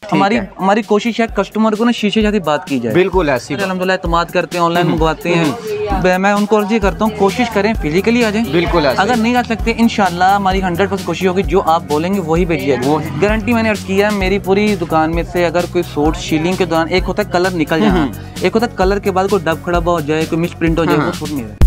हमारी कोशिश है कस्टमर को ना शीशे जैसी बात की जाए। बिल्कुल ऐसी अल्हम्दुलिल्लाह इत्मीनान करते हैं, ऑनलाइन मंगवाते हैं। मैं उनको अर्ज करता हूँ कोशिश करें फिजिकली आ जाए। बिल्कुल अगर नहीं आ सकते इंशाल्लाह हमारी 100% कोशिश होगी, जो आप बोलेंगे वही भेजी जाएगी। गारंटी मैंने अर्ज किया है, मेरी पूरी दुकान में से अगर कोई सूट शीलिंग के दौरान, एक होता है कलर निकल जाना, एक होता है कलर के बाद कोई डब खड़ा हो जाए, कोई मिस प्रिंट हो जाए, वो सूट नहीं है।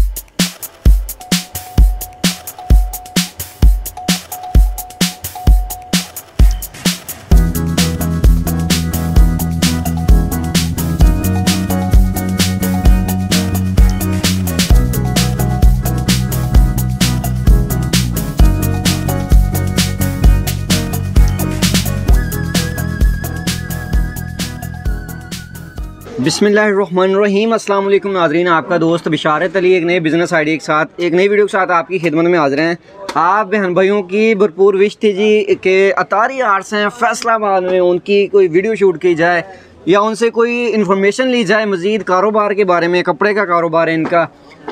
बिस्मिल्लाहिर्रहमानिर्रहीम। अस्सलाम वालेकुम नाज़रीन, आपका दोस्त बिशारत अली एक नए बिज़नेस आइडिया के साथ, एक नई वीडियो के साथ आपकी खिदमत में हाजिर हैं। आप बहन भाइयों की भरपूर विश थी जी कि अतारी आर्ट्स हैं फैसलाबाद में, उनकी कोई वीडियो शूट की जाए या उनसे कोई इन्फॉर्मेशन ली जाए मज़ीद कारोबार के बारे में। कपड़े का कारोबार है इनका।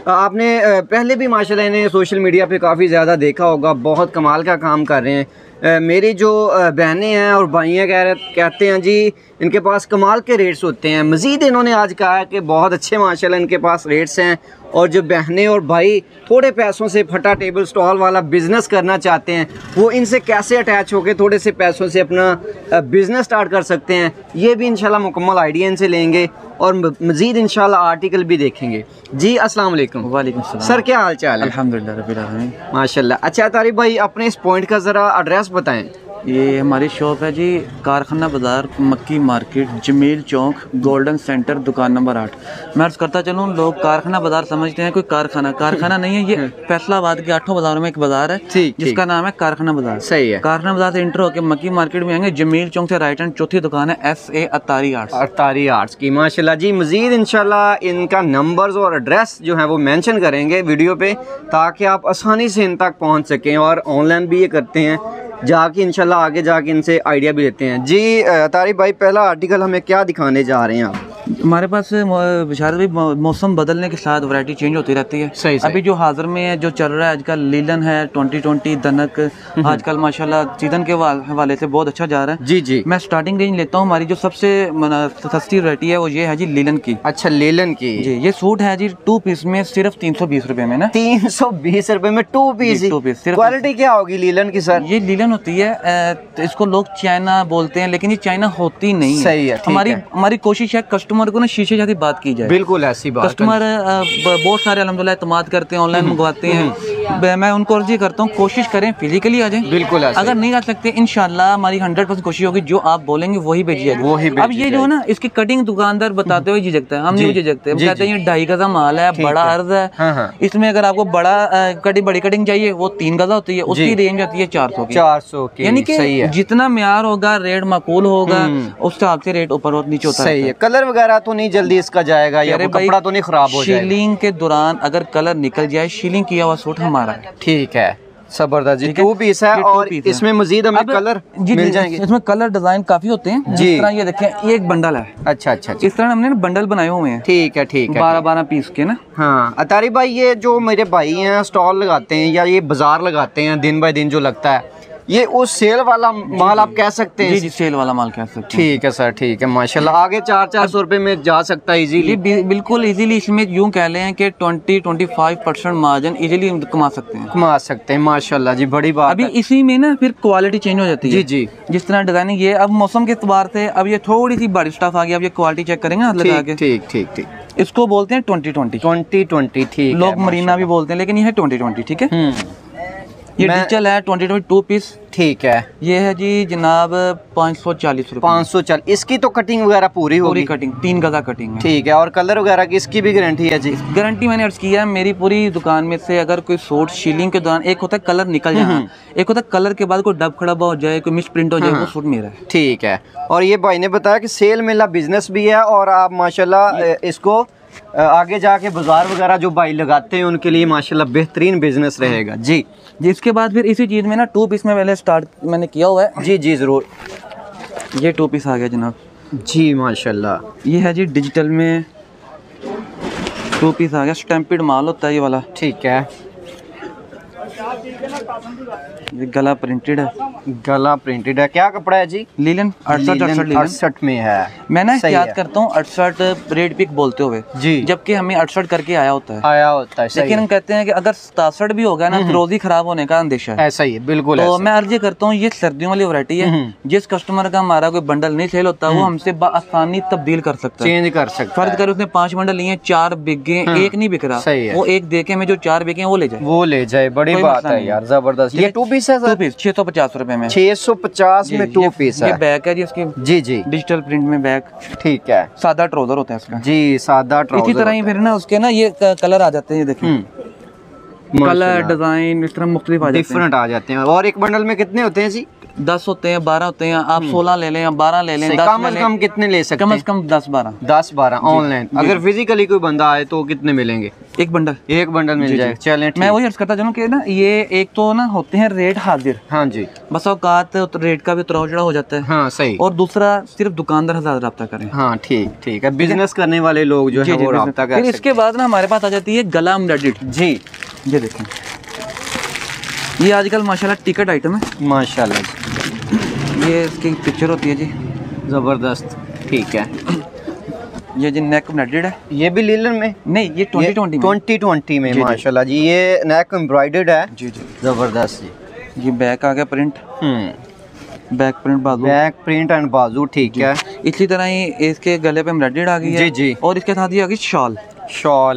आपने पहले भी माशाल्लाह इन्हें सोशल मीडिया पे काफ़ी ज़्यादा देखा होगा, बहुत कमाल का काम कर रहे हैं। मेरी जो बहनें हैं और भाइयाँ कहते हैं जी इनके पास कमाल के रेट्स होते हैं। मज़ीद इन्होंने आज कहा है कि बहुत अच्छे माशाल्लाह इनके पास रेट्स हैं, और जो बहनें और भाई थोड़े पैसों से फटा टेबल स्टॉल वाला बिज़नेस करना चाहते हैं, वो इनसे कैसे अटैच होकर थोड़े से पैसों से अपना बिज़नेस स्टार्ट कर सकते हैं, ये भी इंशाल्लाह मुकम्मल आइडिया इनसे लेंगे और मज़ीद इंशाल्लाह आर्टिकल भी देखेंगे जी। अस्सलाम वालेकुम। वालेकुम सलाम सर, क्या हाल चाल है? अल्हम्दुलिल्लाह रब्बिल आलमीन माशाल्लाह। अच्छा तारिक भाई, अपने इस पॉइंट का ज़रा एड्रेस बताएं। ये हमारी शॉप है जी, कारखाना बाज़ार, मक्की मार्केट, जमील चौक, गोल्डन सेंटर, दुकान नंबर 8। मैं अर्ज़ करता चलूँ, लोग कारखाना बाज़ार समझते हैं कोई कारखाना नहीं है, ये फैसलाबाद के 8 बाज़ारों में एक बाज़ार है जिसका नाम है कारखाना बाज़ार। सही है। कारखाना बाज़ार से इंटर होकर मक्की मार्केट में आएंगे, जमील चौक से राइट हैंड चौथी दुकान है SA Attari arts. Attari arts की माशाल्लाह जी। मज़ीद इंशाल्लाह इनका नंबर्स और एड्रेस जो है वो मेंशन करेंगे वीडियो पे, ताकि आप आसानी से इन तक पहुंच सकें। और ऑनलाइन भी ये करते हैं, जाके इंशाल्लाह आगे जाके इनसे आइडिया भी लेते हैं जी। तारिक भाई, पहला आर्टिकल हमें क्या दिखाने जा रहे हैं आप? हमारे पास बिशारत भाई मौसम बदलने के साथ वैरायटी चेंज होती रहती है। सही। अभी जो हाजिर में है, जो चल रहा है आजकल, लीलन है 2020 दनक, आजकल माशाल्लाह सीजन के हवाले से बहुत अच्छा जा रहा है जी जी। मैं स्टार्टिंग रेंज लेता हूँ, हमारी जो सबसे सस्ती वैरायटी है वो ये है जी लीलन की। अच्छा, लीलन की जी। ये सूट है जी 2 पीस में सिर्फ 320 रुपए में ना। 320 रुपए में 2 पीस? क्वालिटी क्या होगी लीलन की सर? ये लीलन होती है, इसको लोग चाइना बोलते हैं, लेकिन ये चाइना होती नहीं है। सही है। हमारी कोशिश है कस्टमर को ना शीशे जैसी बात की जाए। बिल्कुल ऐसी बात। कस्टमर बहुत सारे अल्हम्दुलिल्लाह इत्मीनान करते हैं, ऑनलाइन मंगवाते हैं। मैं उनको अर्ज करता हूँ कोशिश करें फिजिकली आ जाए। बिल्कुल। अगर नहीं आ सकते इंशाल्लाह हमारी 100% कोशिश होगी, जो आप बोलेंगे वही भेजी जाएगी। अब ये जो है ना, इसकी कटिंग दुकानदार बताते हुए झिझकता है, हम नहीं झिझकते। हम कहते हैं ये 2.5 गज़ माल है, बड़ा अर्ज है। इसमें अगर आपको बड़ी कटिंग चाहिए वो 3 गज़ होती है, उसकी रेंज आती है 400 की। यानी कि जितना म्यार होगा, रेट माकूल होगा, उस हिसाब से रेट ऊपर और नीचे होता है। सही है। कलर वगैरह तो नहीं जल्दी इसका जाएगा, या कपड़ा तो नहीं खराब हो जाएगा? शीलिंग के दौरान अगर कलर निकल जाए, शीलिंग किया हुआ सूट हमारा है। ठीक है, जबरदस्त जी। 2 पीस है और इसमें मजीद हमें कलर मिल जाएंगे। इसमें कलर डिजाइन काफी होते हैं जिस तरह ये देखें, ये एक बंडल है। अच्छा। इस तरह हमने बंडल बनाए हुए हैं। ठीक है 12-12 पीस के ना। हाँ अतारी भाई, ये जो मेरे भाई हैं स्टॉल लगाते हैं या ये बाजार लगाते हैं दिन बाय दिन जो लगता है, ये उस सेल वाला माल आप कह सकते हैं? जी, सेल वाला माल कह सकते हैं। ठीक है सर, ठीक है माशाल्लाह। आगे 400 रुपए में जा सकता है इजीली? बिल्कुल इजीली। इसमें यूं कह लें कि 20-25% मार्जिन इजीली कमा सकते हैं माशाल्लाह जी। बड़ी बात। अभी इसी में ना फिर क्वालिटी चेंज हो जाती है। जी। जिस तरह डिजाइनिंग ये अब मौसम के एतबार से अब ये थोड़ी सी बारिश स्टाफ आ गया, अब ये क्वालिटी चेक करेंगे हाथ लगा के। ठीक। इसको बोलते हैं 2020। ठीक। लोग मरीना भी बोलते हैं, लेकिन ये है 2020। ठीक है। ये डिजिटल है 2020 2 पीस। ठीक है। ये है जी जनाब 540 रुपए। 540। इसकी तो कटिंग वगैरह पूरी होगी? पूरी कटिंग, 3 गज़ा कटिंग है। ठीक है। और कलर वगैरह की इसकी भी गारंटी है जी? गारंटी मैंने अर्ज किया है, मेरी पूरी दुकान में से अगर कोई सूट शीलिंग के दौरान, एक होता है कलर निकल जाना, एक होता है कलर के बाद कोई डब खड़ा हो जाए, कोई मिस प्रिंट हो जाए, वो सूट मेरा है। ठीक है। और ये भाई ने बताया कि सेल मेला बिजनेस भी है, और आप माशाल्लाह इसको आगे जाके बाजार वगैरह जो भाई लगाते हैं उनके लिए माशाल्लाह बेहतरीन बिजनेस रहेगा जी। इसके बाद फिर इसी चीज़ में ना 2 पीस में पहले स्टार्ट मैंने किया हुआ है। जी ज़रूर। ये 2 पीस आ गया जनाब जी माशाल्लाह। ये है जी डिजिटल में 2 पीस आ गया, स्टैम्पेड माल होता है ये वाला। ठीक है। ये गला प्रिंटेड है। गला प्रिंटेड है, क्या कपड़ा है जी? लीलन 68 में है। मैं ना याद करता हूँ 68 रेड पिक बोलते हुए जी, जबकि हमें 68 करके आया होता है। लेकिन हम कहते हैं कि अगर 67 भी हो गया ना तो रोजी खराब होने का अंदेशा है। ऐसा ही है, बिल्कुल। तो मैं अर्जी करता हूँ, ये सर्दियों वाली वैरायटी है, जिस कस्टमर का हमारा कोई बंडल नहीं सेल होता वो हमसे आसानी तब्दील कर सकता है, चेंज कर सकता है। फर्ज कर उसने 5 बंडल लिए, 4 बिक गए, एक नहीं बिक रहा, वो एक देके में जो 4 बिके वो ले जाए, बड़ी बात है यार, जबरदस्त। ये 2 पीस है सर? 2 पीस 650 रुपए में, 650 में 2 पीस है। ये बैक है जी इसकी, जी जी डिजिटल प्रिंट में बैक, ठीक है। सादा ट्राउजर होता है इसका जी, सादा ट्राउजर। इसी तरह ही फिर ना उसके ना ये कलर आ जाते हैं, ये देखिए कलर डिजाइन इस तरह मुख्तलिफ डिफरेंट आ जाते हैं। और एक बंडल में कितने होते हैं जी? 10 होते हैं, 12 होते हैं, आप 16 ले लें या 12 ले लें। कम से कम कितने ले सकते हैं? कम से कम 10-12 ऑनलाइन। अगर फिजिकली कोई बंदा आए तो कितने मिलेंगे? एक बंडल मिल जाए। चलें, मैं वही अर्ज करता चलूं कि ना ये एक तो ना होते हैं रेट हाजिर, हाँ जी, बस औकात रेट का भी उतराव चढ़ाव हो जाता है, हाँ सही। और दूसरा सिर्फ दुकानदार से ज्यादा रब्ता करें, हाँ ठीक है। बिजनेस करने वाले लोग जो है वो रब्ता करें। फिर इसके बाद ना हमारे पास आ जाती है गला एम्ब्रॉयडर्ड जी, ये देखें, ये आजकल माशाल्लाह टिकट आइटम है माशाल्लाह। ये इसकी पिक्चर होती है जी, जबरदस्त, ठीक है। ये जी नेक एम्ब्रॉयडर्ड है, ये भी लीलन में नहीं, ये 2020 में माशाल्लाह जी। ये नेक एम्ब्रॉयडर्ड है जी जी, जबरदस्त जी। ये बैक आ गया प्रिंट, बैक प्रिंट बाजू, बैक प्रिंट एंड बाजू, ठीक है। इसी तरह ही इसके गले पे एम्ब्रॉयडर्ड आ गई है जी जी, और इसके साथ ये आ गई शॉल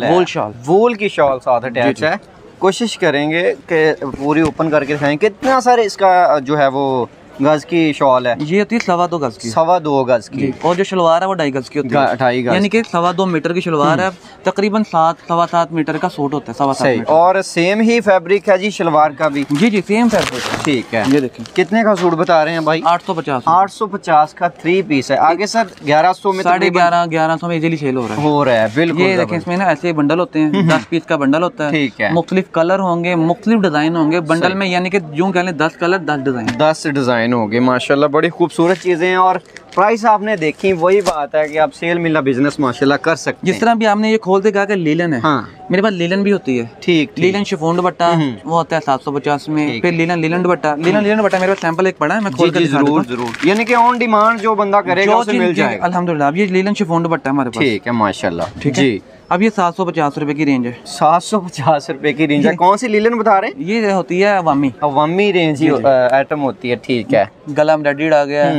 है, वूल की शॉल साथ अटैच है। कोशिश करेंगे कि पूरी ओपन करके दिखाएं। कितना सर इसका जो है वो गज की शॉल है? ये होती है 2.25 गज की, 2.25 गज की, और जो शलवार है वो 2.5 गज की होती है, 2.5 गज, यानी कि 2.25 मीटर की शलवार है, तकरीबन 7-7.25 मीटर का सूट होता है, 7.25 मीटर। और सेम ही फैब्रिक है जी शलवार का भी? जी जी सेम फैब्रिक, ठीक है। ये देखिए कितने का सूट बता रहे हैं भाई? 850 का 3 पीस है। आगे सर 1100 में, 1150 में इजीली सेल हो रहा है, बिल्कुल। ये देखें, इसमें ना ऐसे बंडल होते हैं, 10 पीस का बंडल होता है, ठीक है। मुख्तलिफ कलर होंगे, मुख्तलिफ डिजाइन होंगे बंडल में, यानी कि यूं कह लें 10 कलर 10 डिजाइन हो गए माशाल्लाह। बड़ी खूबसूरत चीजें हैं, और प्राइस आपने देखी, वही बात है कि आप सेल मिला बिजनेस माशाल्लाह कर सकते हैं। जिस तरह भी आपने ये खोल के कहा कि लीलन है, हाँ। मेरे पास लीलन भी होती है, ठीक। लीलन शिफॉन दुपट्टा वो होता है 750 में, फिर लीलन दुपट्टा, लीलन दुपट्टा मेरे पास सैंपल एक पड़ा है, मैं खोल कर जरूर, यानी कि ऑन डिमांड जो बंदा करेगा उसे मिल जाएगा अल्हम्दुलिल्लाह। अब ये लीलन शिफॉन दुपट्टा हमारे पास, ठीक है माशाल्लाह, ठीक है। अब ये 750 रुपए की रेंज है, 750 रुपए की रेंज है। कौन सी लीलन बता रहे हैं? ये होती है अवामी रेंज आइटम होती है, ठीक है। गला एम्ब्रॉयडर्ड आ गया,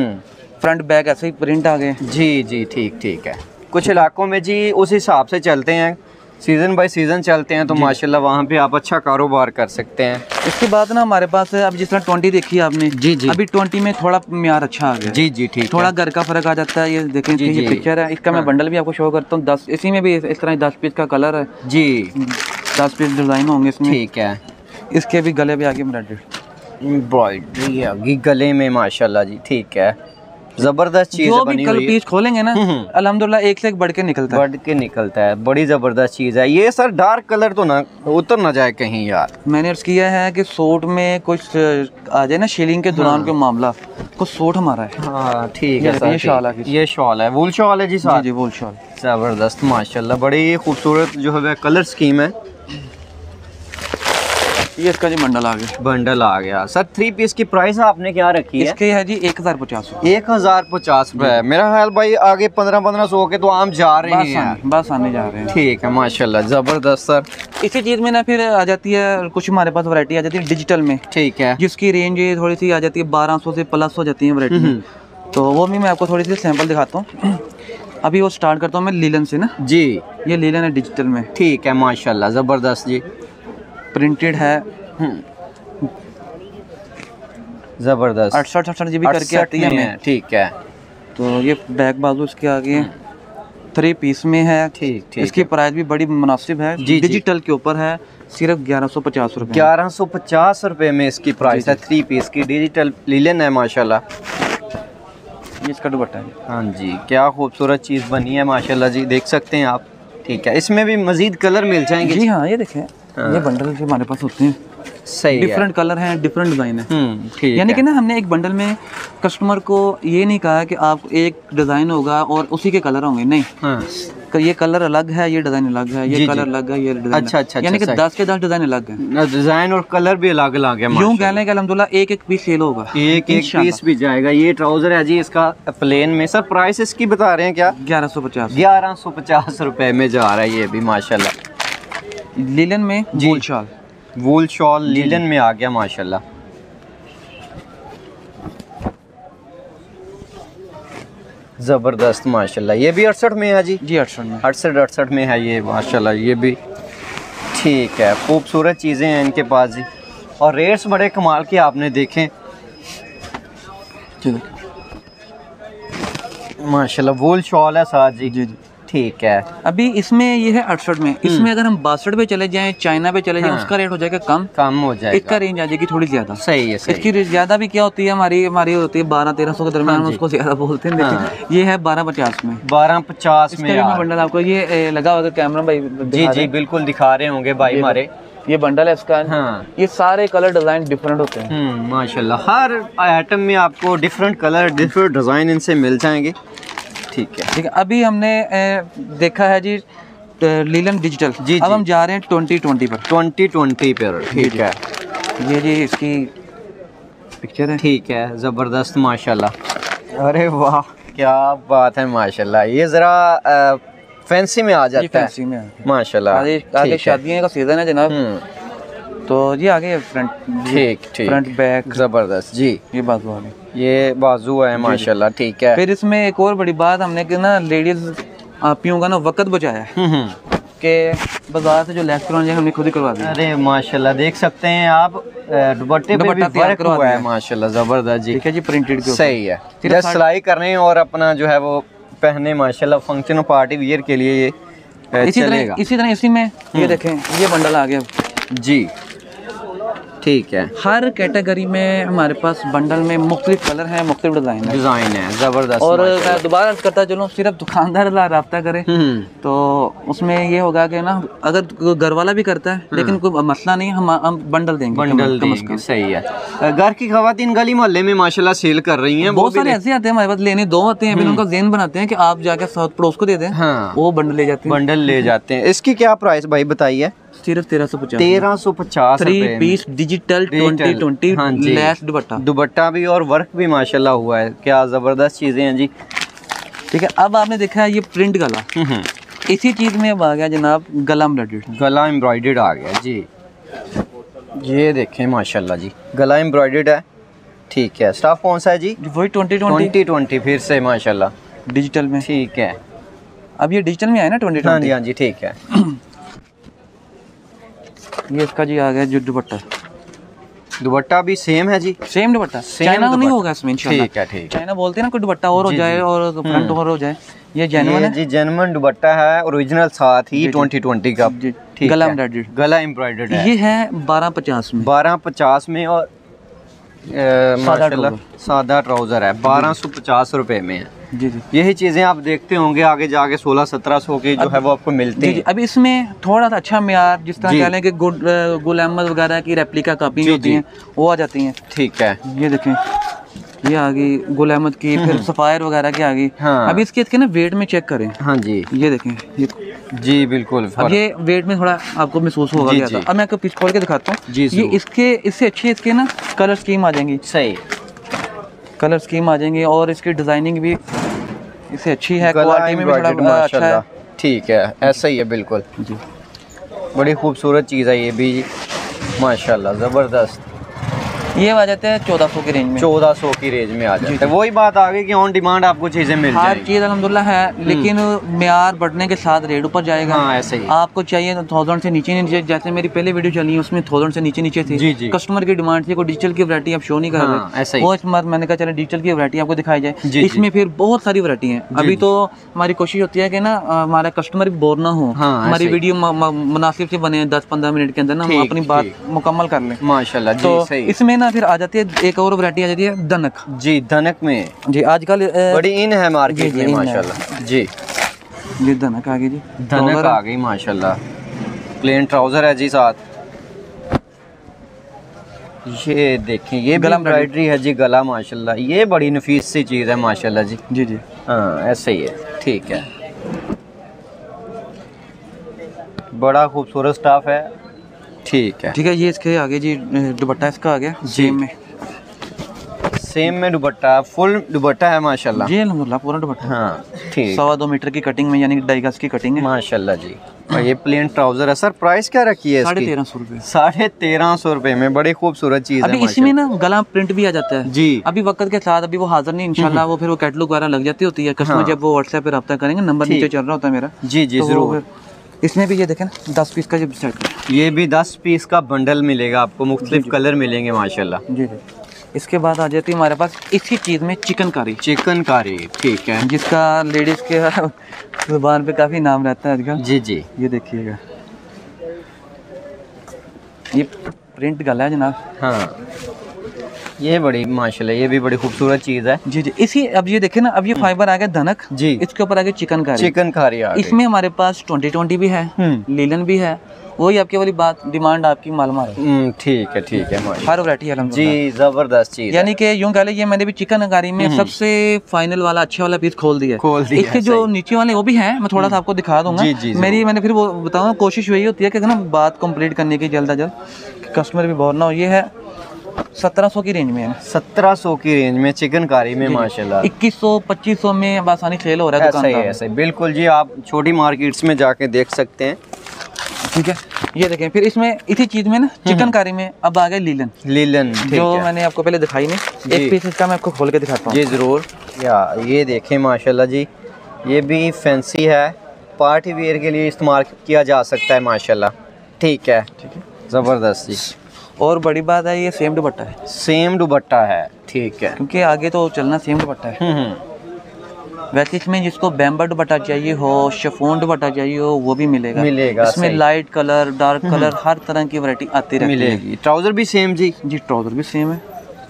फ्रंट बैक ऐसे ही प्रिंट आ गए, जी ठीक है। कुछ इलाकों में जी उस हिसाब से चलते हैं, सीजन बाय सीजन चलते हैं, तो माशाल्लाह वहाँ पे आप अच्छा कारोबार कर सकते हैं। इसके बाद ना हमारे पास अब जिस तरह 20 देखी आपने, जी जी, अभी 20 में थोड़ा म्यार अच्छा आ गया, जी ठीक, थोड़ा घर का फर्क आ जाता है। ये देखें, ये पिक्चर है, इसका मैं बंडल भी आपको शो करता हूँ। 10 इसी में भी इस तरह 10 पीस का कलर है जी, 10 पीस डिजाइन होंगे इसमें, ठीक है। इसके भी गले भी आगे एम्ब्रॉयडरी आगे गले में माशाल्लाह जी, ठीक है। जबरदस्त चीज जो भी कल पीस खोलेंगे ना अल्हम्दुलिल्लाह एक से एक बढ़ के निकलता है, बड़ी जबरदस्त चीज है। ये सर डार्क कलर तो ना उतर ना जाए कहीं यार। मैंने अर्ज किया है कि सूट में कुछ आ जाए ना शेलिंग के दौरान कोई मामला, कुछ सूट हमारा है, हाँ ठीक है सर। ये शॉल है, वूल शॉल है जी साहब, जी वूल शॉल, जबरदस्त माशाल्लाह। बड़ी खूबसूरत जो है कलर स्कीम है। ये इसका जी बंडल आ गया सर। 3 पीस की प्राइस आपने क्या रखी है? इसके है जी 1050 रुपए। मेरा ख्याल भाई आगे 1500 के तो आम जा रहे हैं, बस आने जा रहे हैं, ठीक है माशाल्लाह, जबरदस्त सर। इसी चीज में ना फिर आ जाती है कुछ हमारे पास वैरायटी आ जाती है डिजिटल में, ठीक है, जिसकी रेंज थोड़ी सी आ जाती है 1200 से प्लस हो जाती है वैरायटी। तो वो भी मैं आपको थोड़ी सी सैंपल दिखाता हूँ। अभी वो स्टार्ट करता हूँ मैं लीलन से ना जी। ये लीलन है डिजिटल में, ठीक है माशाल्लाह, जबरदस्त जी, प्रिंटेड है, जबरदस्त। 68 GB करके आती है, ठीक है। तो ये बैक बाजू इसके आगे 3 पीस में है, ठीक। इसकी प्राइस भी बड़ी मुनासिब है, डिजिटल के ऊपर है, सिर्फ 1150 रुपए। 1150 रुपए में इसकी प्राइस है, 3 पीस की डिजिटल लीलन है माशाल्लाह। ये इसका दुपट्टा है, हाँ जी, क्या खूबसूरत चीज़ बनी है माशाल्लाह जी, देख सकते हैं आप, ठीक है। इसमें भी मजीद कलर मिल जाएंगे जी, हाँ ये देखें, ये बंडल जो हमारे पास होते हैं सही, डिफरेंट कलर हैं, डिफरेंट डिज़ाइन है, यानी कि ना हमने एक बंडल में कस्टमर को ये नहीं कहा कि आप एक डिज़ाइन होगा और उसी के कलर होंगे, नहीं, ये कलर अलग है, ये डिजाइन अलग है, ये कलर अलग है, ये डिजाइन। अच्छा, यानी कि 10 के 10 डिजाइन अलग है, डिजाइन और कलर भी अलग अलग है। यूं कह लें कि अल्हम्दुलिल्लाह एक पीस सेल होगा, एक पीस भी जाएगा। ये ट्राउजर है जी इसका प्लेन में। सर प्राइस इसकी बता रहे हैं क्या? 1150 रुपए में जा रहा है ये भी माशाल्लाह। लीलन में वूल शॉल लीलन में आ गया माशाल्लाह। जबरदस्त माशाल्लाह। ये भी 68 में है जी? 68 में है ये माशाल्लाह। ये भी ठीक है, खूबसूरत चीज़ें हैं इनके पास जी, और रेट्स बड़े कमाल के आपने देखें माशाल्लाह। वूल शॉल है साथ जी। ठीक है। अभी इसमें ये है 68 में, इसमें अगर हम 62 पे चले जाएं, चाइना पे चले जाएं, उसका रेट हो जाएगा कम हो जाएगा, इसका रेंज आ जाएगी थोड़ी ज्यादा। सही है। इसकी ज्यादा भी क्या होती है, हमारी होती है 1200-1300 के दरमियान, हम उसको ज्यादा बोलते हैं, लेकिन ये है 1250 में। 1250 में मैं बंडल आपको ये लगा हुआ कैमरा भाई जी बिल्कुल दिखा रहे होंगे भाई हमारे। ये बंडल है इसका। ये सारे कलर डिजाइन डिफरेंट होते हैं माशाल्लाह। हर आइटम में आपको डिफरेंट कलर डिफरेंट डिजाइन इनसे मिल जाएंगे। ठीक है। अभी हमने देखा है जी लीलन डिजिटल जी। अब हम जा रहे हैं 2020 पर। 2020 पर ठीक है। ये जी इसकी पिक्चर है। ठीक है, ज़बरदस्त माशाल्लाह। अरे वाह क्या बात है माशाल्लाह। ये ज़रा फैंसी में आ जाता है। फैंसी में माशाल्लाह। आगे शादियों का सीजन है जनाब, तो जी आगे फ्रंट फ्रंट बैक ज़बरदस्त जी। ये बाजू आ गई, ये बाजू है माशाल्लाह। ठीक है। फिर इसमें एक और बड़ी बात हमने कि ना लेडीज आपियों का ना वक्त बचाया है कि बाजार से जो लेस करवाने हमने खुद ही करवा दिया। अरे माशाल्लाह देख सकते हैं आप, दुपट्टे पे भी वर्क हुआ है माशाल्लाह। ज़बरदस्त जी। ठीक है जी, प्रिंटेड के सही है। जस्ट सिलाई करने और अपना जो है वो पहने माशाल्लाह फंक्शन और पार्टी वियर के लिए ये चलेगा। इसी तरह इसी में ये देखें, ये बंडल आ गया जी। ठीक है। हर कैटेगरी में हमारे पास बंडल में मुख्तलिफ कलर हैं, मुख्तलिफ डिजाइन है। ज़बरदस्त। और मैं दोबारा अर्ज करता चलूँ, सिर्फ दुकानदार रब्ता करे तो उसमें ये होगा कि ना अगर घर वाला भी करता है लेकिन कोई मसला नहीं, हम बंडल देंगे। सही है। घर की खवातीन गली मोहल्ले में माशाल्लाह सेल कर रही हैं। बहुत सारे ऐसे आते हैं हमारे पास लेने, दो आते हैं, फिर उनका ज़हन बनाते हैं कि आप जाके साथ पड़ोस को दे दें, वो बंडल ले जाते हैं। इसकी क्या प्राइस भाई बताइए? सिर्फ 1350 3 पीस डिजिटल 2020 लेस दुपट्टा भी और वर्क भी माशाल्लाह हुआ है। क्या जबरदस्त चीजें हैं जी। ठीक है। अब आपने देखा है ये प्रिंट गला, इसी चीज में अब आ गया जनाब गला एम्ब्रॉयडर्ड आ गया जी। ये देखें माशाल्लाह जी, गला एम्ब्रॉयडर्ड है। ठीक है। स्टाफ कौन सा है जी? वही 2020 फिर से माशाल्लाह डिजिटल में। ठीक है। अब ये डिजिटल में आया ना 2020। हाँ जी ठीक है। ये इसका जी आ गया जो दुपट्टा भी सेम है जी। सेम दुपट्टा, चाइना नहीं होगा इसमें इंशाल्लाह। ठीक है। चाइना बोलते हैं ना कोई दुपट्टा और हो जाए और फ्रंट और हो जाए। ये जेन्युइन है जी, जेन्युइन दुपट्टा है ओरिजिनल, साथ ही 2020 का गला एम्ब्रॉयडर्ड है। ये है 1250 में और माशाल्लाह सादा ट्राउजर है। 1250 रुपए में है जी। यही चीजें आप देखते होंगे आगे जाके 1600-1700 की जो है वो आपको मिलती है। अभी इसमें थोड़ा सा अच्छा म्यार, जिस तरह कह लें कि गुल अहमद वगैरह की रेप्लिका कॉपी होती हैं, वो आ जाती हैं। ठीक है। ये देखें, ये आ गई गुल अहमद की, फिर सफायर वगैरह की आ गई। अभी इसके ना वेट में चेक करें। हाँ जी, ये देखें, ये जी बिल्कुल। अब ये वेट में थोड़ा आपको महसूस होगा। अब मैं आपको पीस खोल के दिखाता हूँ। ये इससे अच्छे इसके ना कलर स्कीम आ जाएंगी। सही कलर स्कीम आ जाएंगी और इसकी डिजाइनिंग भी इससे अच्छी है, क्वालिटी में भी थोड़ा अच्छा है। ठीक है, ऐसा ही है बिल्कुल जी। बड़ी खूबसूरत चीज़ है ये भी माशाल्लाह, ज़बरदस्त। ये आ जाते हैं 1400 की रेंज में। 1400 की रेंज में आ जाते हैं। वही बात आ गई कि ऑन डिमांड आपको चीज़ें मिल जाएंगी। हर चीज़ अल्हम्दुलिल्लाह है, लेकिन म्यार बढ़ने के साथ रेट ऊपर जाएगा। हाँ, ऐसे ही। आपको चाहिए 1000 से नीचे नीचे, जैसे मेरी पहले वीडियो चली है उसमें 1000 से नीचे नीचे थी। जी। कस्टमर की डिमांड थी, कोई डिजिटल की वैरायटी आप शो नहीं कर रहे, वो मैंने कहा चले डिजिटल की वैरायटी आपको दिखाई जाए। इसमें फिर बहुत सारी वैरायटी है। अभी तो हमारी कोशिश होती है कि ना हमारा कस्टमर भी बोर ना हो, हमारी वीडियो मुनासिब से बने, 10-15 मिनट के अंदर ना हम अपनी बात मुकम्मल कर लें माशाल्लाह। तो इसमें ना फिर आ जाती है एक और वैरायटी आ जाती है धनक जी। धनक में जी आजकल बड़ी इन है मार्केट में माशाल्लाह जी। ये धनक आ गई जी, धनक आ गई माशाल्लाह। प्लेन ट्राउजर है जी साथ। ये देखें, ये भी एम्ब्रॉयडरी है जी, गला माशाल्लाह। ये बड़ी नफीस सी चीज़ है माशाल्लाह जी। जी। हाँ, ऐसे ही है। ठीक है। बड़ा खूबसूरत स्टाफ है। ठीक है, ठीक है। ये इसके आगे जी दुपट्टा इसका आ गया सेम में दुपट्टा, फुल दुपट्टा है माशाल्लाह जी, अल्हम्दुलिल्लाह पूरा दुपट्टा। हाँ ठीक, 2.25 मीटर की कटिंग में, यानी 2.5 गज की कटिंग है माशाल्लाह जी। और ये प्लेन ट्राउजर है सर, प्राइस क्या रखी है इसकी? 1350 रुपए। 1350 रुपए में बड़ी खूबसूरत चीज है। अभी इसमें ना गला प्रिंट भी आ जाता है जी। अभी वक्त के साथ, अभी वो हाजिर नहीं इंशाल्लाह, वो फिर वो कैटलॉग वगैरह लग जाती होती है। कस्टमर जब वो व्हाट्सएप पे रब्ता करेंगे, नंबर नीचे चल रहा होता है मेरा। जी जी तो जरूर। इसमें भी ये देखें ना 10 पीस का सेट है। ये भी 10 पीस का बंडल मिलेगा आपको, मुख्तलिफ कलर मिलेंगे माशाल्लाह। जी जी। इसके बाद आ जाती है हमारे पास इसी चीज़ में चिकनकारी। चिकनकारी, ठीक है, जिसका लेडीज़ के जुबान पे काफ़ी नाम रहता है आजकल। जी जी। ये देखिएगा, ये प्रिंट गला है जनाब। हाँ, ये बड़ी माशाल्लाह, ये भी बड़ी खूबसूरत चीज़ है। जी जी। इसी अब ये देखे ना, अब ये फाइबर आ गया धनक जी, इसके ऊपर आ गया चिकनकारी। चिकनकारी आ गई। इसमें हमारे पास 2020 भी है, लीलन भी है। वही आपकी वाली बात, डिमांड आपकी मालूम है। ठीक है माशाल्लाह, हर वैरायटी है जी, जबरदस्त चीज। यानी कि यूं कह ले, ये मैंने भी चिकनकारी में सबसे फाइनल वाला अच्छा वाला पीस खोल दिया। इसके जो नीचे वाले वो भी हैं, मैं थोड़ा सा आपको दिखा दूंगा। मैंने फिर वो बताऊंगा, कोशिश वही होती है कि ना बात कंप्लीट करने की जल्द अज जल्द, कस्टमर भी बहुत ना हो। ये है 1700 की रेंज में है। 1700 की रेंज में चिकनकारी में माशाल्लाह। 2100-2500 में आसानी सेल हो रहा है दुकान। ऐसा ही बिल्कुल जी, आप छोटी मार्केट्स में जाके देख सकते हैं। ठीक है, ये देखें। फिर इसमें इसी चीज में ना चिकनकारी में अब आ गए लीलन, जो मैंने आपको पहले दिखाई नहीं। एक पीस इसका मैं आपको खोल के दिखाता हूँ। जी जरूर। ये देखें माशाल्लाह जी, ये भी फैंसी है, पार्टी वेयर के लिए इस्तेमाल किया जा सकता है माशाल्लाह। ठीक है, जबरदस्त जी। और बड़ी बात है, ये सेम दुपट्टा है। सेम दुपट्टा है, ठीक है, क्योंकि आगे तो चलना सेम दुपट्टा है। वैसे इसमें जिसको बैम्बर दुपट्टा चाहिए हो, शिफॉन दुपट्टा चाहिए हो, वो भी मिलेगा। इसमें लाइट कलर, डार्क कलर, हर तरह की वैरायटी आती मिलेगी। ट्राउजर भी सेम जी? जी, ट्राउजर भी सेम है।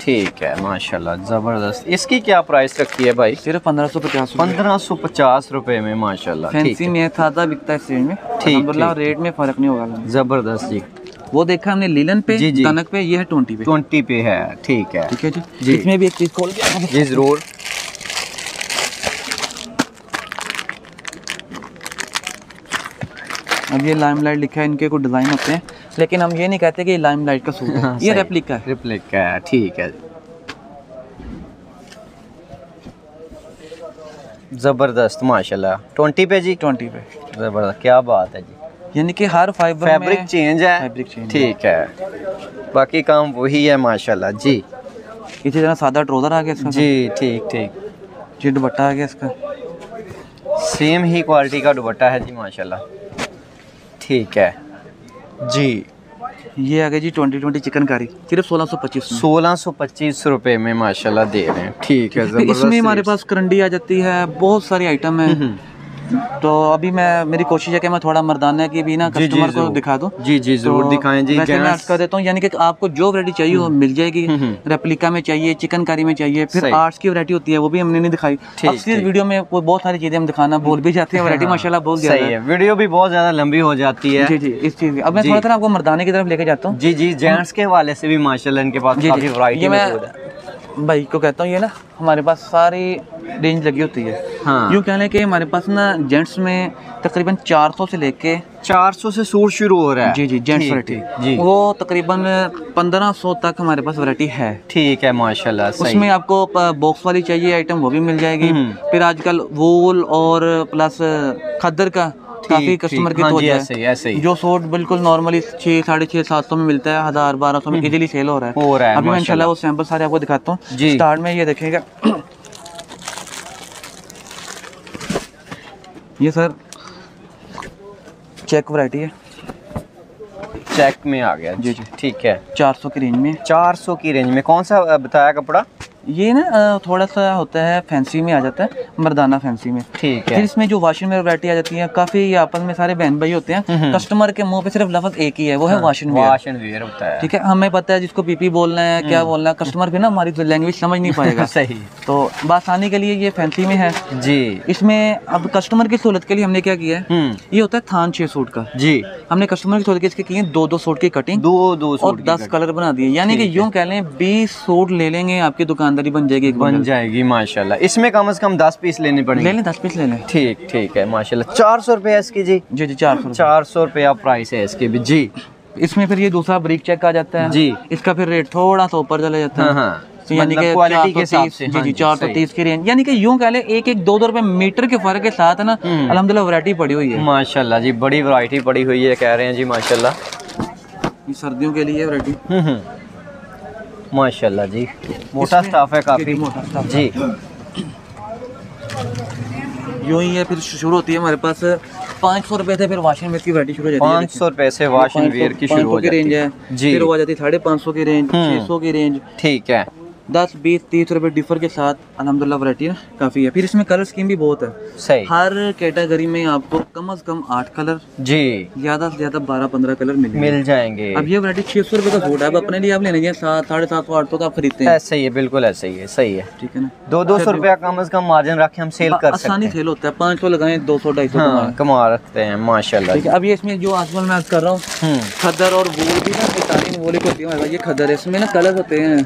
ठीक है माशाल्लाह, जबरदस्त। इसकी क्या प्राइस रखी है भाई? सिर्फ 1550। 1550 रुपए में माशाल्लाह। फैंसी में सादा बिकता है इस रेंज में। अल्हम्दुलिल्लाह, रेट में फर्क नहीं होगा। जबरदस्त जी। देखा हमने लीलन पे, धनक पे, ये है 20 पे। 20 पे है, ठीक है, ठीक है जी। इसमें भी एक चीज खोल के जी जरूर। अब ये लाइमलाइट लिखा है, इनके कुछ डिजाइन होते हैं, लेकिन हम ये नहीं कहते कि ये लाइमलाइट का सूट है। ये रेप्लिका है। रेप्लिका है, ठीक है, जबरदस्त माशाल्लाह। 20 पे जी? 20 पे। जबरदस्त, क्या बात है जी। यानी कि हर फाइबर फैब्रिक चेंज है, ठीक है, बाकी काम वही है माशाल्लाह जी। इसी तरह सादा ट्राउजर आ गया इसका जी, ठीक। जी, दुपट्टा आ गया इसका, सेम ही क्वालिटी का दुपट्टा है जी माशाल्लाह। ठीक है जी। ये आ गया जी 2020 चिकनकारी, सिर्फ 1625 रुपए में माशाल्लाह दे रहे हैं। ठीक है, इसमें हमारे पास करंडी आ जाती है, बहुत सारी आइटम है। तो अभी मेरी कोशिश है कि मैं थोड़ा मर्दाना की भी ना कस्टमर को दिखा दूं। जी जरूर दिखाएं जी। वैसे मैं अर्ज कर देता हूँ, यानी कि आपको जो वैरायटी चाहिए वो मिल जाएगी। रेप्लिका में चाहिए, चिकनकारी में चाहिए, फिर आर्ट्स की वैरायटी होती है, वो भी हमने नहीं दिखाई। अक्सर वीडियो में बहुत सारी चीजें हम दिखाना भूल भी जाते हैं। वैरायटी माशाल्लाह बहुत ज्यादा है, वीडियो भी बहुत ज्यादा लंबी हो जाती है। जी, इस चीज अब मैं थोड़ा सा आपको मर्दाने की तरफ लेके जाता हूँ। जी, जेंट्स के हवाले से भी माशाल्लाह इनके पास काफी वैरायटी है। भाई को कहता हूँ, ये ना हमारे पास सारी रेंज लगी होती है। यूँ कह लें कि हमारे पास ना जेंट्स में तकरीबन 400 से लेके 400 से सूट शुरू हो रहा है। जी, जेंट्स वैरायटी, वो तकरीबन 1500 तक हमारे पास वैरायटी है। ठीक है माशाल्लाह। उसमें आपको बॉक्स वाली चाहिए आइटम, वो भी मिल जाएगी। फिर आजकल वूल और प्लस खद्दर का काफी कस्टमर की तो ऐसे ही जो सूट बिल्कुल नॉर्मली 600, 650, 700 में मिलता है, 1000, 1200 में इजीली सेल हो रहा है। अभी मैं इंशाल्लाह वो सैंपल सारे आपको दिखाता हूँ। स्टार्ट में ये देखेगा, ये सर चेक वैरायटी है, चेक में आ गया। जी, ठीक है। 400 की रेंज में। 400 की रेंज में कौन सा बताया कपड़ा? ये ना थोड़ा सा होता है फैंसी में आ जाता है, मर्दाना फैंसी में। ठीक है। फिर इसमें जो वॉशिंग में वैरायटी आ जाती है, काफी आपस में सारे बहन भाई होते हैं, कस्टमर के मुंह पे सिर्फ लफ्ज एक ही है, वो है वॉशिंग वेयर होता है। ठीक है, हमें पता है जिसको पीपी बोलना है, क्या बोलना है, कस्टमर भी ना हमारी लैंग्वेज समझ नहीं पाएगा। सही। तो आसानी के लिए ये फैंसी में है जी। इसमें अब कस्टमर की सहूलत के लिए हमने क्या किया है, ये होता है थान 6 सूट का। जी, हमने कस्टमर की सहूलत के इसके किए 2-2 सूट की कटिंग, 2 और 10 कलर बना दिए। यानी कि यूँ कह लें 20 सूट ले लेंगे आपकी दुकान अंदर ही बन जाएगी, बन जाएगी माशाल्लाह। इसमें कम से कम 10 पीस लेने पड़ेंगे। ले लें 10 पीस ले लें। ठीक ठीक है माशाल्लाह। 400 रुपये इसकी जी? जी जी 400 रुपया प्राइस है इसके भी जी। इसमें फिर ये दूसरा ब्रिक चेक आ जाता है जी, इसका फिर रेट थोड़ा सा ऊपर चला जाता है। तो यानी कि क्वालिटी के हिसाब से जी 430 की रेंज, यानी कि यूं कह ले 1-2 रुपए मीटर के फर्क के साथ है ना अल्हम्दुलिल्लाह वैरायटी पड़ी हुई है माशाल्लाह जी। बड़ी वैरायटी पड़ी हुई है कह रहे हैं जी माशाल्लाह। ये सर्दियों के लिए वैरायटी माशाल्लाह जी। मोटा स्टाफ है काफी जी। यूं ही है, फिर शुरू होती है हमारे पास 500 रुपए से फिर वॉशिंग वेयर की वैरायटी शुरू हो जाती है। 500 रुपए से वॉशिंग वेयर की शुरू हो जाती है रेंज है जी। फिर हो जाती है 550 की रेंज, 600 की रेंज। ठीक है। 10-20-30 रुपए डिफर के साथ अल्हम्दुलिल्लाह वैरायटी ना काफी है। फिर इसमें कलर स्कीम भी बहुत है। सही। हर कैटेगरी में आपको कम से कम 8 कलर जी, ज्यादा से ज्यादा 12-15 कलर मिल जाएंगे। अब ये वैरायटी 600 रुपए का सूट है, अब अपने लिए आप लेने जाए 700-750-800 का आप खरीदते हैं। ऐसे ही है, बिल्कुल ऐसे ही है। सही है, ठीक है ना। 200 रुपया कम से कम मार्जिन रखे हम सेल कर सकते हैं। आसानी सेल होता है, 500 लगाएं 200-250 कमा रखते हैं माशाल्लाह। ठीक है। अब ये इसमें जो आजकल मैं कर रहा हूँ खद्दर और वूल भी ना इटालियन वूल होती है, ये खद्दर है, इसमें ना कलर होते हैं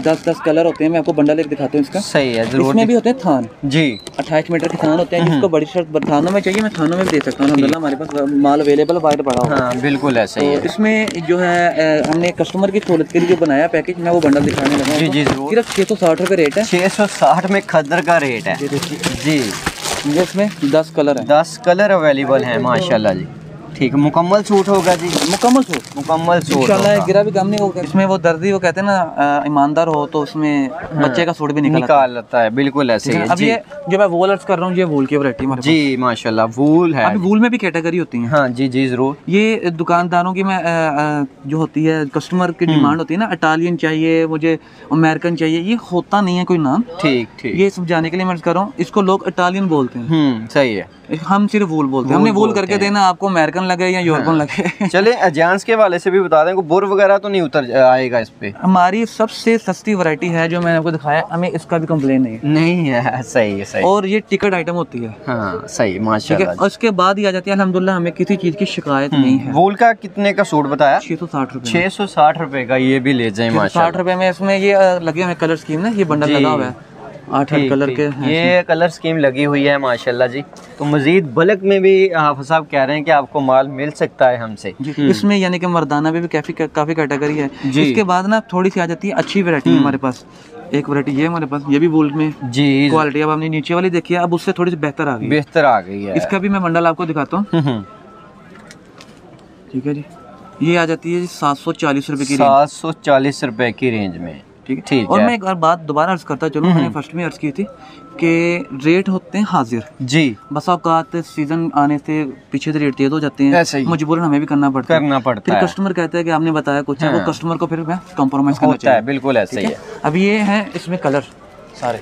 10-10 कलर होते हैं। मैं आपको बंडल एक दिखाता हूँ इसका। सही है, जरूर। इसमें भी होते हैं थान जी, 28 मीटर के थान होते हैं। जिसको बड़ी शर्ट थानों में चाहिए मैं थानों में भी दे सकता हूँ, अल्हम्दुलिल्लाह हमारे पास माल अवेलेबल बाहर पड़ा हुआ है। बिल्कुल ऐसा ही है। इसमें जो है हमने कस्टमर की सहूलत के लिए जो बनाया पैकेज, मैं वो बंडल दिखाने लगा। जी जी जरूर। सिर्फ 660 रुपये रेट है। 660 में खद्दर का रेट है जी। इसमें 10 कलर है, 10 कलर अवेलेबल हैं माशाल्लाह जी। ठीक है, मुकम्मल सूट होगा जी। मुकम्मल सूट इंशाल्लाह, गिरा भी कम नहीं होगा। इसमें वो दर्दी वो कहते हैं ना ईमानदार हो तो उसमें बच्चे का सूट भी निकाल लेता है। बिल्कुल ऐसे ही है। अब ये जो मैं वूल अर्ज कर रहा हूँ, ये वूल की वैरायटी जी माशाल्लाह। वूल है। अभी वूल में भी कैटेगरी होती है। हाँ जी जी जरूर। ये दुकानदारों की मैं जो होती है कस्टमर की डिमांड होती है ना, इटालियन चाहिए मुझे, अमेरिकन चाहिए, ये होता नहीं है कोई नाम। ठीक ठीक। ये समझाने के लिए मैं अर्ज कर रहा हूँ, इसको लोग इटालियन बोलते हैं। सही है। हम सिर्फ वूल बोलते हैं। हमने वूल करके देना, आपको अमेरिकन लगे या यूरोपियन लगे। चले एजेंट्स के वाले से भी बता दें, बुर वगैरह तो नहीं उतर आएगा इस पे। हमारी सबसे सस्ती वैरायटी है जो मैंने आपको दिखाया, हमें इसका भी कंप्लेन नहीं है। सही है, सही। और ये टिकट आइटम होती है। हाँ सही माशाल्लाह। और उसके बाद ही आ जाती है अल्हम्दुलिल्लाह, हमें किसी चीज की शिकायत नहीं है। वूल का कितने का सूट बताया? 660 रुपए। 660 रुपए का, ये भी ले जाए माशाल्लाह। 60 रुपए में इसमें ये लगे हुए कलर स्कीम ना, ये बंडल लगा हुआ है 8 कलर के ये कलर स्कीम लगी हुई है माशाल्लाह जी। तो मजीद बल्क में भी हाफिज साहब कह रहे हैं कि आपको माल मिल सकता है हमसे। इसमें यानी कि मर्दाना में भी काफी कैटेगरी है। इसके बाद ना थोड़ी सी आ जाती है अच्छी वैरायटी हमारे पास। एक वैरायटी ये हमारे पास, ये भी वूल में जी क्वालिटी। अब हमने नीचे वाली देखी है, अब उससे थोड़ी सी बेहतर आ गई है। इसका भी मैं बंडल आपको दिखाता हूँ। ठीक है जी, ये आ जाती है 740 रुपए की, 740 रुपए की रेंज में। ठीक है। और मैं एक बार बात दोबारा अर्ज करता चलूं, मैंने फर्स्ट में अर्ज की थी कि रेट होते हैं हाजिर जी। बस औकात सीजन आने से पीछे से रेट तेज हो जाते हैं, मजबूरन हमें भी करना पड़ता है। फिर कस्टमर कहता है कि आपने बताया कुछ है, वो कस्टमर को फिर कॉम्प्रोमाइज करना चाहिए। बिल्कुल ऐसे ही है। अब ये है इसमें कलर सारे,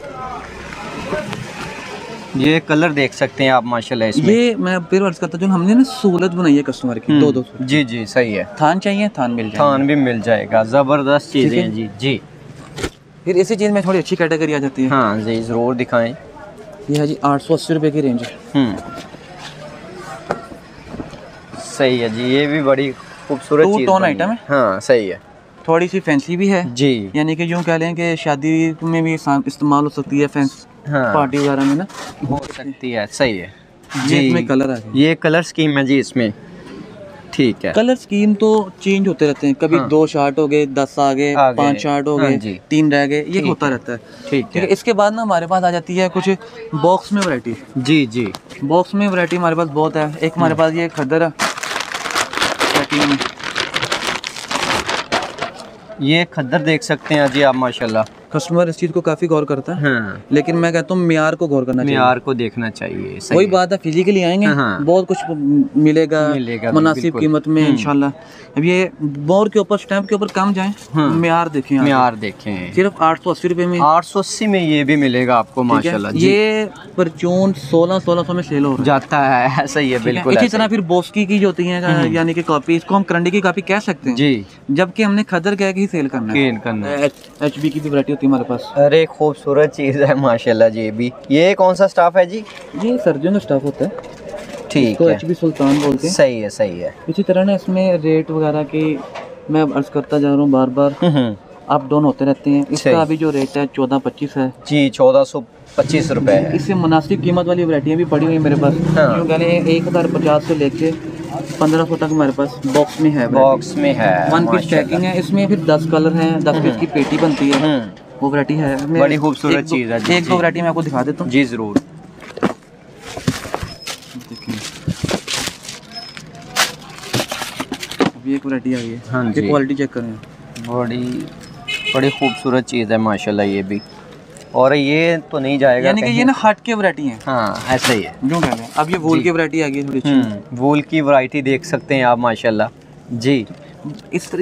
ये कलर देख सकते हैं आप माशाल्लाह इसमें। ये मैं फिर अर्ज करता हूँ, हमने ना सहूलत बनाई है कस्टमर की। 2 जी जी सही है। थान चाहिए, थान मिल जाएगा। थान भी मिल जाएगा। जबरदस्त चीजें हैं जी जी। फिर इसी चीज में थोड़ी अच्छी कैटेगरी आ जाती है। हाँ जी जरूर दिखाएं। ये है जी 880 रुपए की रेंज है। सही है जी, ये भी बड़ी खूबसूरत चीज 2 टोन आइटम है। हाँ सही है, थोड़ी सी फैंसी भी है जी। यानी कि यूँ कह लें कि शादी में भी इस्तेमाल हो सकती है, फैंस पार्टी वगैरह में ना हो सकती है। सही है जी। इसमें कलर है, ये कलर स्कीम है जी इसमें। ठीक है। कलर स्कीम तो चेंज होते रहते हैं, कभी 2 शार्ट हो गए, 10 आ गए, 5 शार्ट हो गए, 3 रह गए, ये होता रहता है। ठीक है। इसके बाद ना हमारे पास आ जाती है कुछ बॉक्स में वैरायटी। जी जी बॉक्स में वैरायटी हमारे पास बहुत है। एक हमारे पास ये खद्दर है, ये खद्दर देख सकते हैं जी आप माशाल्लाह। कस्टमर इस चीज को काफी गौर करता है। लेकिन मैं कहता हूँ म्यार को गौर करना चाहिए, म्यार को देखना चाहिए। वही बात है, फिजिकली आएंगे बहुत कुछ मिलेगा मुनासिब कीमत में इंशाल्लाह। अब ये बोर के ऊपर स्टैंप के ऊपर कम जाए, म्यार देखें, म्यार देखें। सिर्फ 880 रुपए में, 880 में ये भी मिलेगा आपको माशाल्लाह। ये परचून 1600 में सेल हो जाता है। सही है बिल्कुल। इसी तरह फिर बोस्की की जो होती है यानी कि कॉपी, इसको हम करंडी की कॉपी कह सकते हैं जी, जबकि हमने खदर कह के ही सेल करना है। HB की भी वैरायटी होती है हमारे पास। अरे खूबसूरत चीज है माशाल्लाह जी। भी ये कौन सा स्टाफ है जी? ये सर्दियों का स्टाफ होता है। ठीक तो है। HB सुल्तान बोलते हैं। सही है, सही है। इसी तरह ना इसमें रेट वगैरह की मैं अर्ज करता जा रहा हूँ बार बार। अप डाउन होते रहते हैं। इसका अभी जो रेट है 1425 है जी, 1425 रुपए है। इससे मुनासिब कीमत वाली वैरायटियाँ भी पड़ी हुई है मेरे पास। जो कह रहे हैं 1050 से लेके 1500 तक हमारे पास बॉक्स में है। बॉक्स में है, 1 पीस पैकिंग है। इसमें फिर 10 कलर हैं, 10 पीस की पेटी बनती है, वो वैरायटी है। बड़ी खूबसूरत चीज़ है। एक दो वैरायटी मैं आपको दिखा देता हूँ। जी ज़रूर। अभी एक वैरायटी आई है। हाँ जी, क्वालिटी चेक करें, बड़ी खूबसूरत चीज़ है माशाल्लाह ये भी। और ये तो नहीं जाएगा, यानी कि ये ना हट के वैरायटी है। हाँ ऐसा ही है जो कह रहे हैं। अब ये वूल की वैरायटी आ गई थोड़ी अच्छी। वूल की वैरायटी देख सकते हैं आप माशाल्लाह जी।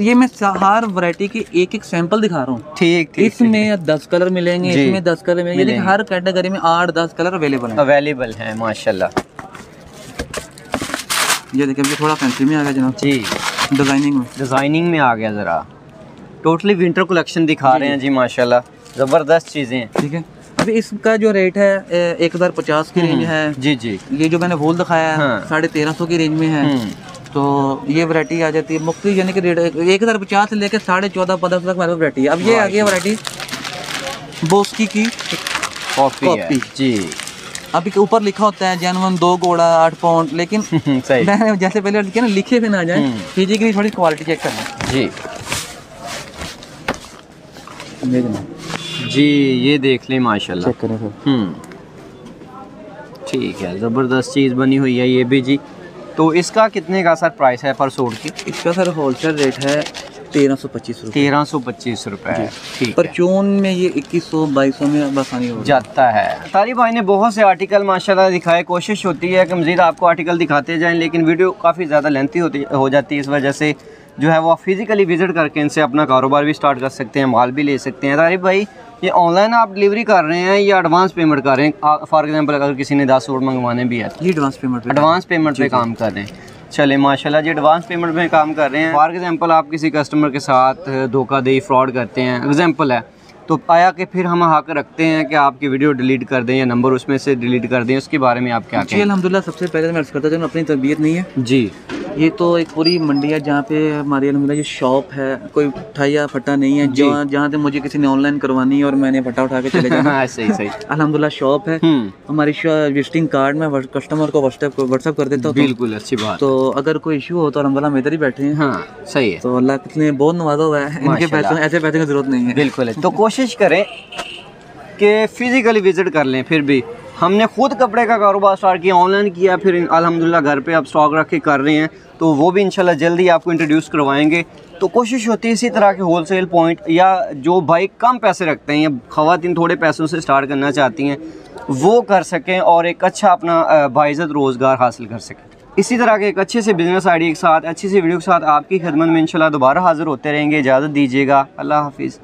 ये मैं हर वैरायटी के एक एक सैंपल दिखा रहा हूँ। ठीक। इसमें 10 कलर मिलेंगे, इसमें 10 कलर मिलेंगे, यानी हर कैटेगरी में 8-10 कलर अवेलेबल है माशाल्लाह। ये देखिए ये थोड़ा फैंसी में आ गया जनाब जी, डिजाइनिंग में आ गया ज़रा। टोटली विंटर कलेक्शन दिखा रहे हैं जी माशाल्लाह, ज़बरदस्त चीज़ें हैं। ठीक है, अभी इसका जो रेट है 1050 की रेंज है जी। ये जो मैंने वूल दिखाया है 1350 की रेंज में है। तो ये वैरायटी आ जाती है मुख्तलिफ, यानी कि रेट 1050 से लेकर 1450-1500 तक हमारे वैरायटी है। अब ये आ गई वैरायटी बोस्की की कॉफी जी। अभी के ऊपर लिखा होता है जेन्युइन 2 घोड़ा 8 पाउंड, लेकिन मैंने जैसे पहले लिखे ना, लिखे भी ना जाए, फिजिकली थोड़ी क्वालिटी चेक करना जी। जी ये देख लें माशाल्लाह, चेक करें सर। ठीक है, ज़बरदस्त चीज़ बनी हुई है ये भी जी। तो इसका कितने का सर प्राइस है पर सूट की? इसका सर होलसेल रेट है 1325 रुपये। 1325 रुपये। ठीक, परचून में ये 2100-2200 में आसानी हो जाता है। तारी भाई ने बहुत से आर्टिकल माशाल्लाह दिखाए। कोशिश होती है कि मज़ीद आपको आर्टिकल दिखाते जाएं, लेकिन वीडियो काफ़ी ज़्यादा लेंथी हो जाती है। इस वजह से जो है वो आप फिज़िकली विज़िट करके इनसे अपना कारोबार भी स्टार्ट कर सकते हैं, माल भी ले सकते हैं। तारिफ भाई ये ऑनलाइन आप डिलीवरी कर रहे हैं या एडवांस पेमेंट कर रहे हैं? फॉर एग्जांपल अगर किसी ने 10 सूट मंगवाने भी है, ये एडवांस पेमेंट पे काम कर रहे हैं। चले माशाल्लाह जी, एडवांस पेमेंट में काम कर रहे हैं। फॉर एग्जांपल आप किसी कस्टमर के साथ धोखाधड़ी फ्रॉड करते हैं, एग्जांपल है, तो आया कि फिर हम हक रखते हैं कि आपकी वीडियो डिलीट कर दें या नंबर उसमें से डिलीट कर दें, उसके बारे में आप क्या कहें? जी अल्हम्दुलिल्लाह, सबसे पहले मैं अर्ज़ करता हूं अपनी तरबियत नहीं है जी। ये तो एक पूरी मंडी है जहाँ पे हमारी अल्हम्दुलिल्लाह ये शॉप है, कोई ठाया फटा नहीं है। जहाँ से मुझे किसी ने ऑनलाइन करवानी है और मैंने फटा उठा के चले जाना सही अल्हम्दुलिल्लाह शॉप है। हमारी विजिटिंग कार्ड में कस्टमर को व्हाट्सएप कर देता हूँ। बिल्कुल अच्छी बात। तो अगर कोई इशू हो तो अल्हम्दुलिल्लाह हम इधर ही बैठे हैं। हाँ सही है। तो अल्लाह कितने बहुत नवाजा हुआ है, इनके पैसे ऐसे पैसे की जरूरत नहीं है। बिल्कुल। तो कोशिश करें कि फिजिकली विजिट कर लें। फिर भी हमने खुद कपड़े का कारोबार स्टार्ट किया, ऑनलाइन किया, फिर अल्हम्दुलिल्लाह घर पे अब स्टॉक रख के कर रहे हैं, तो वो भी इंशाल्लाह जल्दी आपको इंट्रोड्यूस करवाएंगे। तो कोशिश होती है इसी तरह के होलसेल पॉइंट, या जो भाई कम पैसे रखते हैं या ख़वातीन थोड़े पैसों से स्टार्ट करना चाहती हैं, वो कर सकें और एक अच्छा अपना बाइज़्ज़त रोज़गार हासिल कर सकें। इसी तरह के एक अच्छे से बिजनेस आइडिया के साथ, अच्छी सी वीडियो के साथ आपकी खिदमत में इंशाल्लाह दोबारा हाज़िर होते रहेंगे। इजाज़त दीजिएगा, अल्लाह हाफिज़।